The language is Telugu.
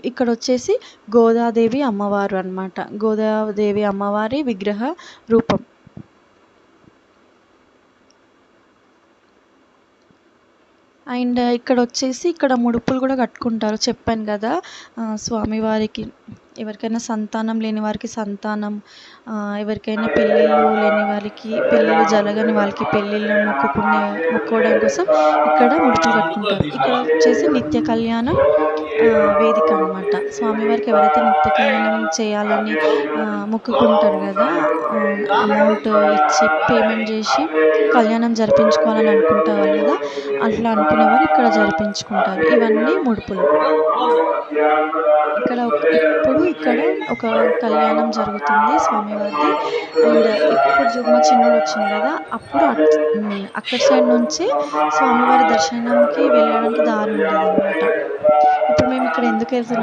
ఇక్కడొచ్చేసి గోదాదేవి అమ్మవారు అన్నమాట. గోదాదేవి అమ్మవారి విగ్రహ రూపం. అండ్ ఇక్కడొచ్చేసి ఇక్కడ ముడుపులు కూడా కట్టుకుంటారు. చెప్పాను కదా! స్వామివారికి ఎవరికైనా సంతానం లేని వారికి సంతానం, ఎవరికైనా పెళ్ళిళ్ళు లేని వారికి పెళ్ళిళ్ళు జరగని వాళ్ళకి పెళ్ళిళ్ళు మొక్కుకోవడం కోసం ఇక్కడ ముడుపులు కట్టుకుంటారు. ఇక్కడ వచ్చేసి నిత్య కళ్యాణం వేదిక అనమాట. స్వామివారికి ఎవరైతే నిత్య కళ్యాణం చేయాలని మొక్కుకుంటారు కదా! అమౌంట్ ఇచ్చి పేమెంట్ చేసి కళ్యాణం జరిపించుకోవాలని అనుకుంటారు కదా! అట్లా అనుకునేవారు ఇక్కడ జరిపించుకుంటారు. ఇవన్నీ ముడుపులు. ఇక్కడ ఒక కళ్యాణం జరుగుతుంది స్వామివారిది. అండ్ ఇప్పుడు మా చిన్నోడు వచ్చింది కదా! అప్పుడు అక్కడి సైడ్ నుంచే స్వామివారి దర్శనంకి వెళ్ళడానికి దారి ఉండేదన్నమాట. ఇప్పుడు మేము ఇక్కడ ఎందుకు వెళ్తున్నాం